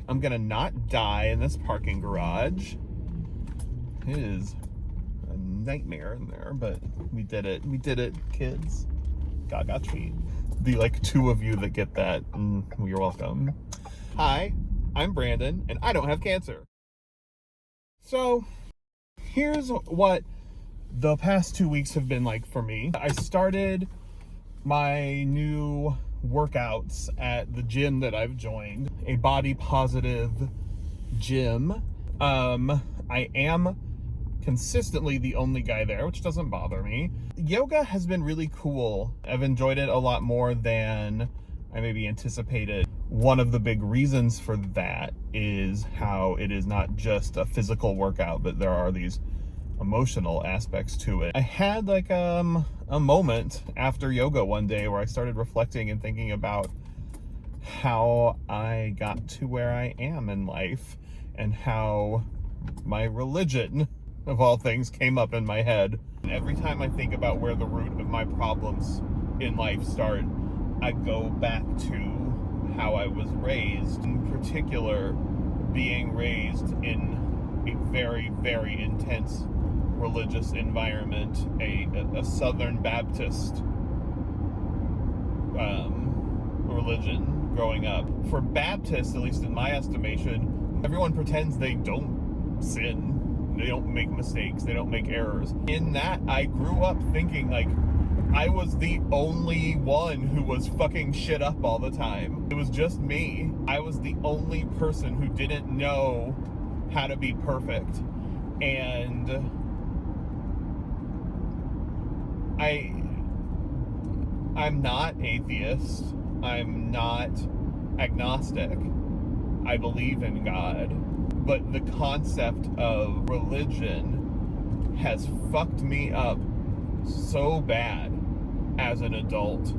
I'm gonna not die in this parking garage. It is a nightmare in there, but we did it. We did it, kids. Gaga treat. The like 2 of you that get that, you're welcome. Hi, I'm Brandon, and I don't have cancer. So, here's what the past 2 weeks have been like for me. I started my new workouts at the gym that I've joined, a body positive gym. I am consistently the only guy there, which doesn't bother me. Yoga has been really cool. I've enjoyed it a lot more than I maybe anticipated. One of the big reasons for that is how it is not just a physical workout, but there are these emotional aspects to it. I had like a moment after yoga one day where I started reflecting and thinking about how I got to where I am in life and how my religion, of all things, came up in my head. And every time I think about where the root of my problems in life start, I go back to how I was raised, in particular being raised in a very, very intense religious environment, a Southern Baptist religion growing up. For Baptists, at least in my estimation, everyone pretends they don't sin, they don't make mistakes, they don't make errors. In that, I grew up thinking like I was the only one who was fucking shit up all the time. It was just me. I was the only person who didn't know how to be perfect. And I'm not atheist. I'm not agnostic. I believe in God. But the concept of religion has fucked me up so bad as an adult.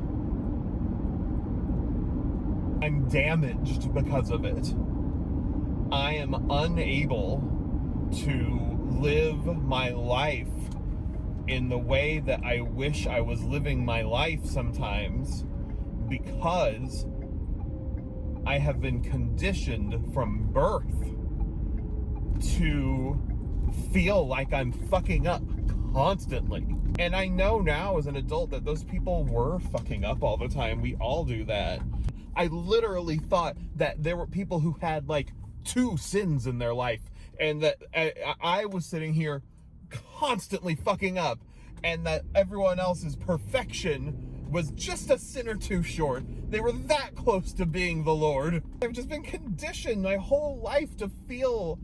I'm damaged because of it. I am unable to live my life in the way that I wish I was living my life sometimes, because I have been conditioned from birth to feel like I'm fucking up constantly. And I know now as an adult that those people were fucking up all the time. We all do that. I literally thought that there were people who had like 2 sins in their life, and that I was sitting here constantly fucking up, and that everyone else's perfection was just a sin or 2 short. They were that close to being the Lord. I've just been conditioned my whole life to feel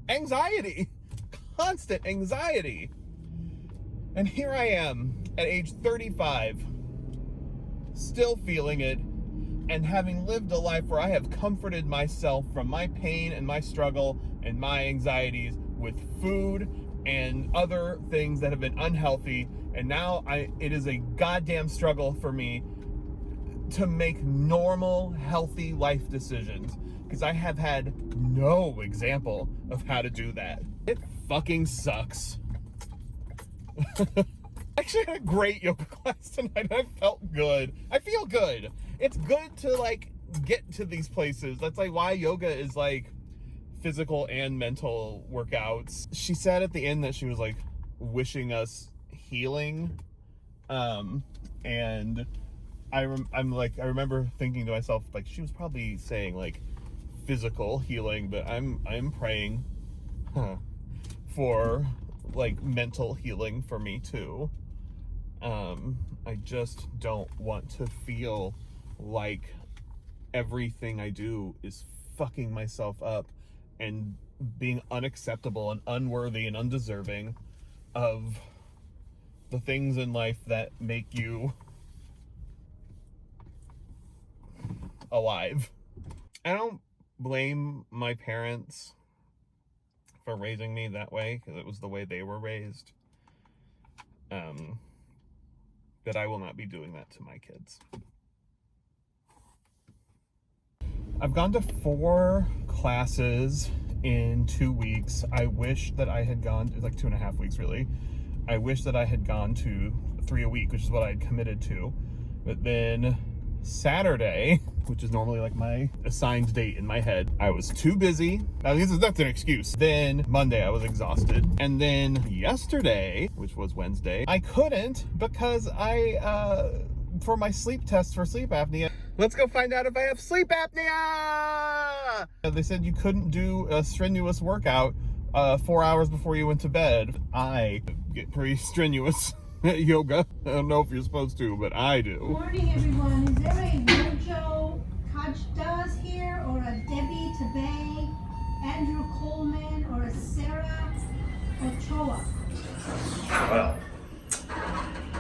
anxiety, constant anxiety. And here I am at age 35, still feeling it, and having lived a life where I have comforted myself from my pain and my struggle and my anxieties with food and other things that have been unhealthy. And now it is a goddamn struggle for me to make normal, healthy life decisions, because I have had no example of how to do that. It fucking sucks. I actually had a great yoga class tonight. I felt good. I feel good. It's good to like get to these places. That's like why yoga is like physical and mental workouts. She said at the end that she was like wishing us healing, and I remember thinking to myself, like, she was probably saying like physical healing, but I'm praying for like mental healing for me too. I just don't want to feel like everything I do is fucking myself up and being unacceptable and unworthy and undeserving of the things in life that make you alive. I don't blame my parents for raising me that way, because it was the way they were raised. But I will not be doing that to my kids. I've gone to 4 classes in 2 weeks. I wish that I had gone, it's like 2.5 weeks really. I wish that I had gone to 3 a week, which is what I had committed to. But then Saturday, which is normally like my assigned date in my head, I was too busy. Now that's an excuse. Then Monday I was exhausted. And then yesterday, which was Wednesday, I couldn't because for my sleep test for sleep apnea. Let's go find out if I have sleep apnea! They said you couldn't do a strenuous workout 4 hours before you went to bed. I get pretty strenuous yoga. I don't know if you're supposed to, but I do. Good morning, everyone. Is there a Mojo Kajdas here, or a Debbie Tabay, Andrew Coleman, or a Sarah Ochoa? Well,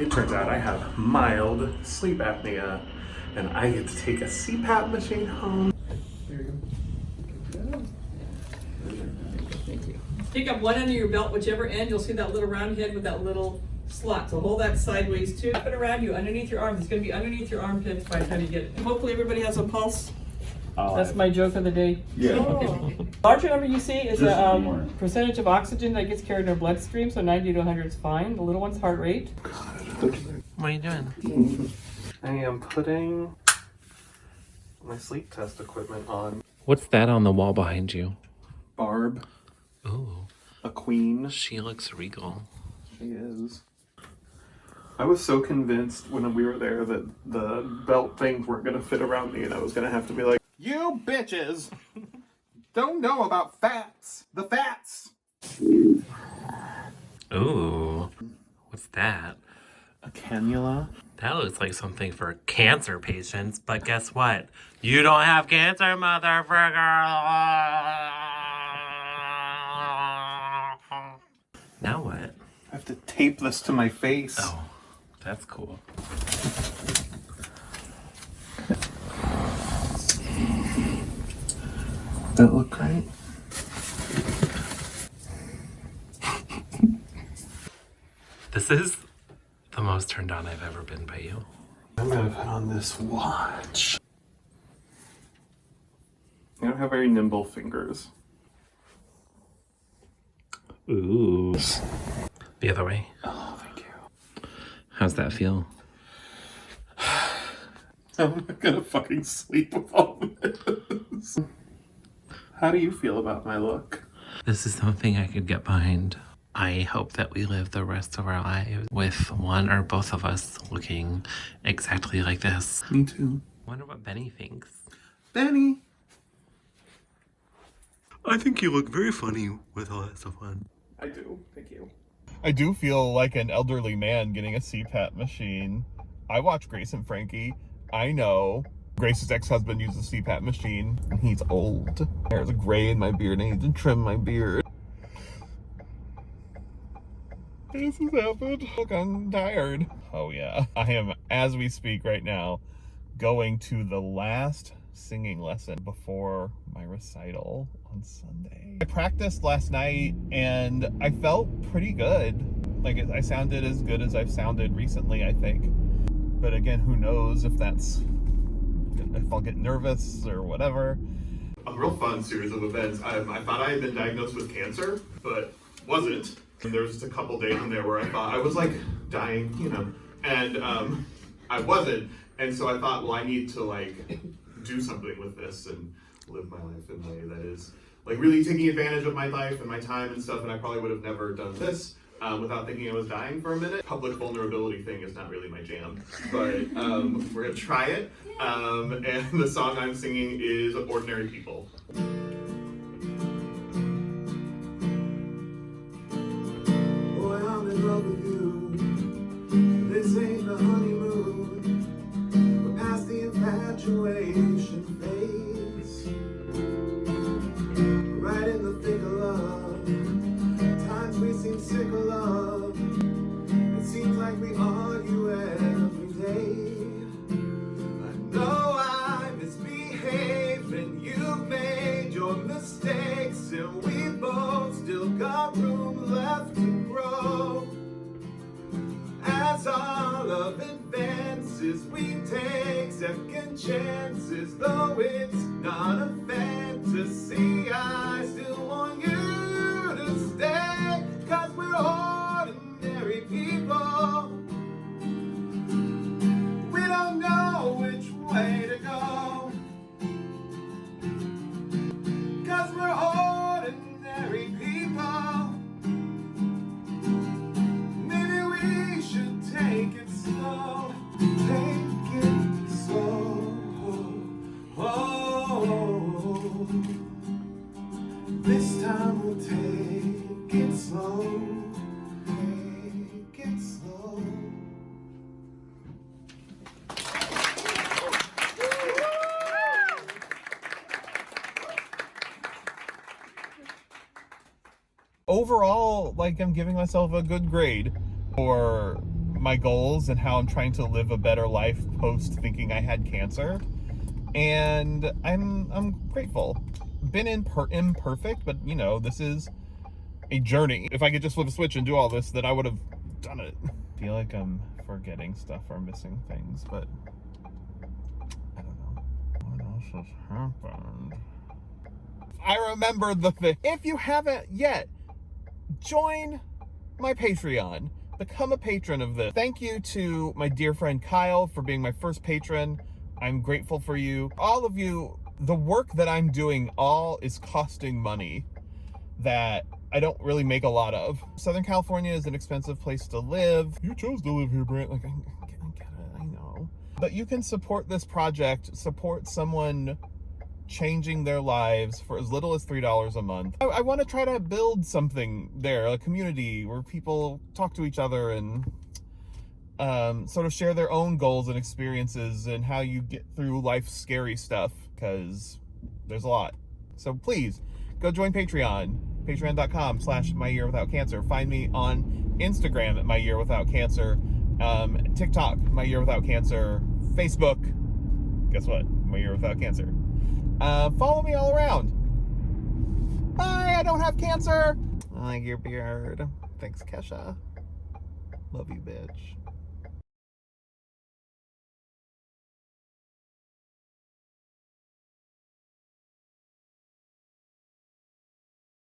it turns out I have mild sleep apnea, and I get to take a CPAP machine home. There you go. Thank you. Pick up one end of your belt, whichever end, you'll see that little round head with that little slot. So hold that sideways too. Wrap it around you, underneath your arms. It's going to be underneath your armpits by the time you get it. And hopefully everybody has a pulse. That's my joke of the day. Yeah. Okay. Larger number you see is a percentage of oxygen that gets carried in our bloodstream. So 90 to 100 is fine. The little one's heart rate. What are you doing? I am putting my sleep test equipment on. What's that on the wall behind you? Barb, Ooh, a queen. she looks regal. She is. I was so convinced when we were there that the belt things weren't going to fit around me, and I was going to have to be like, you bitches don't know about fats. The fats. Ooh, what's that? A cannula. That looks like something for cancer patients, but guess what? You don't have cancer, motherfucker! Now what? I have to tape this to my face. Oh, that's cool. That look great. This is the most turned on I've ever been by you. I'm gonna put on this watch. I don't have very nimble fingers. Ooh. The other way. Oh, thank you. How's that feel? I'm not gonna fucking sleep with all this. How do you feel about my look? This is something I could get behind. I hope that we live the rest of our lives with one or both of us looking exactly like this. Me too. Wonder what Benny thinks. Benny! I think you look very funny with all that stuff on. I do, thank you. I do feel like an elderly man getting a CPAP machine. I watch Grace and Frankie. I know Grace's ex-husband uses a CPAP machine, and he's old. There's a gray in my beard, and I need to trim my beard. This has happened. Look, I'm tired. Oh yeah. I am, as we speak right now, going to the last singing lesson before my recital on Sunday. I practiced last night and I felt pretty good. Like I sounded as good as I've sounded recently, I think. But again, who knows if I'll get nervous or whatever. A real fun series of events. I thought I had been diagnosed with cancer, but wasn't. And there was just a couple days in there where I thought I was like dying, and I wasn't. And so I thought, well, I need to like do something with this and live my life in a way that is like really taking advantage of my life and my time and stuff. And I probably would have never done this without thinking I was dying for a minute. Public vulnerability thing is not really my jam, but we're gonna try it. And the song I'm singing is Ordinary People. With you. This ain't the honeymoon. We're past the infatuation phase. Right in the thick of love. Times we seem sick of love. It seems like we argue every day. I know I misbehaved and you've made your mistakes, and we both still got room left to grow. As our love advances, we take second chances. Though it's not a fantasy, I still want you to stay. 'Cause we're ordinary people. We don't know which way This time we'll take it slow. Take it slow. Overall, like, I'm giving myself a good grade for my goals and how I'm trying to live a better life post thinking I had cancer. And I'm grateful. Been imperfect, but you know, this is a journey. If I could just flip a switch and do all this, then I would have done it. I feel like I'm forgetting stuff or missing things, but I don't know. What else has happened? I remember the thing. If you haven't yet, join my Patreon. Become a patron of this. Thank you to my dear friend Kyle for being my first patron. I'm grateful for you. All of you, the work that I'm doing all is costing money that I don't really make a lot of. Southern California is an expensive place to live. You chose to live here, Brent. Like, I get it, I know. But you can support this project, support someone changing their lives for as little as $3 a month. I want to try to build something there, a community where people talk to each other and sort of share their own goals and experiences and how you get through life's scary stuff, because there's a lot. So please go join Patreon, patreon.com/myyearwithoutcancer. Find me on Instagram at myyearwithoutcancer, TikTok, myyearwithoutcancer, Facebook, guess what, My Year Without Cancer. Follow me all around. Bye, I don't have cancer. I like your beard. Thanks, Kesha. Love you, bitch.